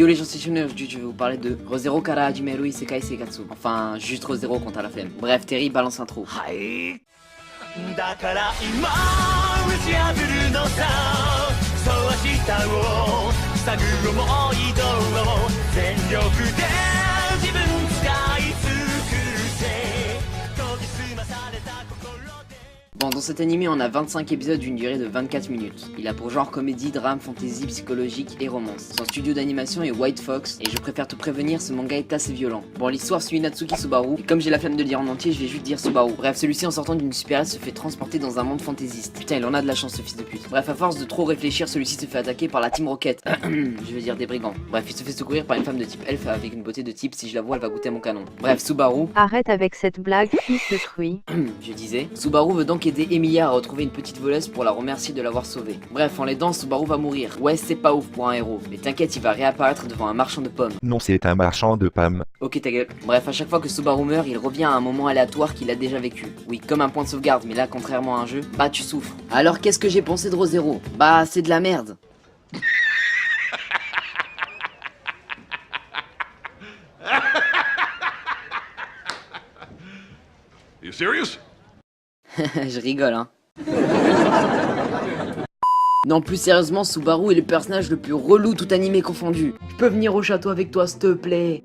Yo les gens, c'est Shunner, je vais vous parler de ReZero Kara Hajimeru Isekai Seikatsu. Enfin, juste ReZero quand t'as la flemme. Bref, Terry, balance l'intro. だから今打ち破るのさそう明日を探る思い通を全力で自分使い尽くせ研ぎ澄まされた心で Bon, dans cet animé, on a 25 épisodes d'une durée de 24 minutes. Il a pour genre comédie, drame, fantasy, psychologique et romance. Son studio d'animation est White Fox, et je préfère te prévenir, ce manga est assez violent. Bon, l'histoire suit Natsuki Subaru, et comme j'ai la flemme de le dire en entier, je vais juste dire Subaru. Bref, celui-ci en sortant d'une supérette se fait transporter dans un monde fantaisiste. Putain, il en a de la chance ce fils de pute. Bref, à force de trop réfléchir, celui-ci se fait attaquer par la Team Rocket. Je vais dire des brigands. Bref, il se fait secourir par une femme de type elfe avec une beauté de type, si je la vois, elle va goûter mon canon. Bref, Subaru... Arrête avec cette blague, fils de fruit. Je disais, Subaru veut donc aider Emilia à retrouver une petite voleuse pour la remercier de l'avoir sauvée. Bref, en l'aidant, Subaru va mourir. Ouais, c'est pas ouf pour un héros, mais t'inquiète, il va réapparaître devant un marchand de pommes. Non, c'est un marchand de pommes. Ok, ta gueule. Bref, à chaque fois que Subaru meurt, il revient à un moment aléatoire qu'il a déjà vécu. Oui, comme un point de sauvegarde, mais là, contrairement à un jeu, bah tu souffres. Alors qu'est-ce que j'ai pensé de ReZero? Bah, c'est de la merde. You serious? Je rigole, hein. Non, plus sérieusement, Subaru est le personnage le plus relou tout animé confondu. Je peux venir au château avec toi, s'il te plaît?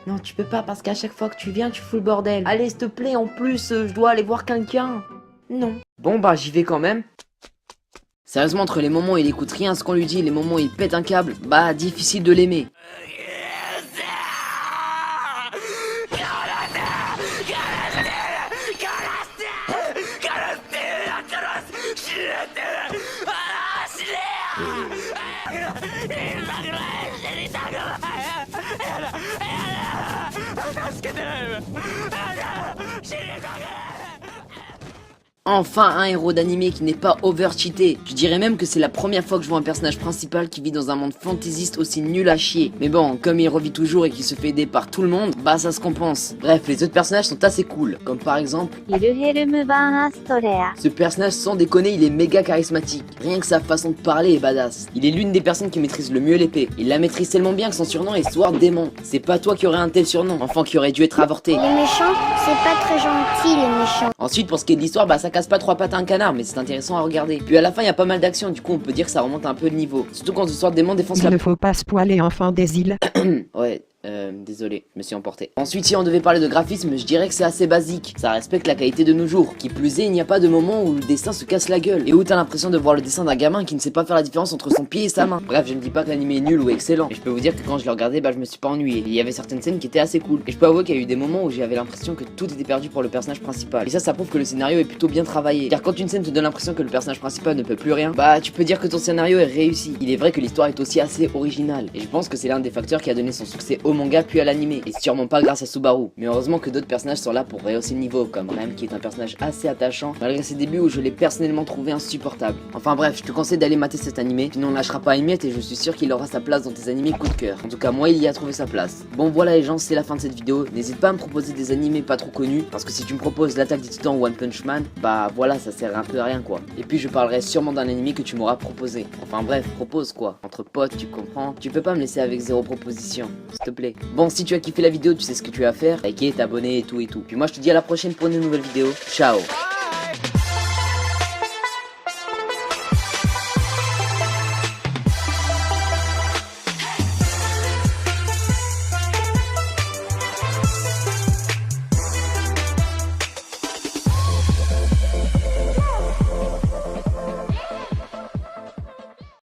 Non, tu peux pas parce qu'à chaque fois que tu viens, tu fous le bordel. Allez, s'il te plaît, en plus, je dois aller voir quelqu'un. Non. Bon, bah, j'y vais quand même. Sérieusement, entre les moments où il écoute rien à ce qu'on lui dit et les moments où il pète un câble, bah, difficile de l'aimer. Enfin un héros d'animé qui n'est pas over-cheaté. Je dirais même que c'est la première fois que je vois un personnage principal qui vit dans un monde fantaisiste aussi nul à chier. Mais bon, comme il revit toujours et qu'il se fait aider par tout le monde, bah ça se compense. Bref, les autres personnages sont assez cool. Comme par exemple... Wilhelm van Astoria. Ce personnage, sans déconner, il est méga charismatique. Rien que sa façon de parler est badass. Il est l'une des personnes qui maîtrise le mieux l'épée. Il la maîtrise tellement bien que son surnom est Sword Démon. C'est pas toi qui aurais un tel surnom, enfant qui aurait dû être avorté. Les méchants, c'est pas très gentil les méchants. Ensuite, pour ce qui est de l'histoire, bah ça casse pas trois pattes à un canard, mais c'est intéressant à regarder. Puis à la fin, il y a pas mal d'actions, du coup on peut dire que ça remonte un peu de niveau. Surtout quand ce Sword Démon défonce Il la... ne faut pas spoiler enfant des îles. Ouais. Désolé, je me suis emporté. Ensuite, si on devait parler de graphisme, je dirais que c'est assez basique. Ça respecte la qualité de nos jours. Qui plus est, il n'y a pas de moment où le dessin se casse la gueule. Et où t'as l'impression de voir le dessin d'un gamin qui ne sait pas faire la différence entre son pied et sa main. Bref, je ne dis pas que l'anime est nul ou excellent. Mais je peux vous dire que quand je l'ai regardé, bah je me suis pas ennuyé. Il y avait certaines scènes qui étaient assez cool. Et je peux avouer qu'il y a eu des moments où j'avais l'impression que tout était perdu pour le personnage principal. Et ça prouve que le scénario est plutôt bien travaillé. Car quand une scène te donne l'impression que le personnage principal ne peut plus rien, bah tu peux dire que ton scénario est réussi. Il est vrai que l'histoire est aussi assez originale. Et je pense que c'est l'un des facteurs qui a donné son succès au manga puis à l'anime. Et sûrement pas grâce à Subaru. Mais heureusement que d'autres personnages sont là pour rehausser le niveau, comme Rem qui est un personnage assez attachant, malgré ses débuts où je l'ai personnellement trouvé insupportable. Enfin bref, je te conseille d'aller mater cet animé, sinon on ne lâchera pas une miette et je suis sûr qu'il aura sa place dans tes animés coup de cœur. En tout cas moi il y a trouvé sa place. Bon voilà les gens, c'est la fin de cette vidéo. N'hésite pas à me proposer des animés pas trop connus, parce que si tu me proposes l'Attaque des Titans ou One Punch Man, bah voilà ça sert un peu à rien quoi. Et puis je parlerai sûrement d'un animé que tu m'auras proposé. Enfin bref, propose quoi. Entre potes, tu comprends. Tu peux pas me laisser avec zéro proposition, s'il te plaît. Bon si tu as kiffé la vidéo, tu sais ce que tu as à faire, liker, t'abonner et tout et tout. Puis moi je te dis à la prochaine pour une nouvelle vidéo. Ciao.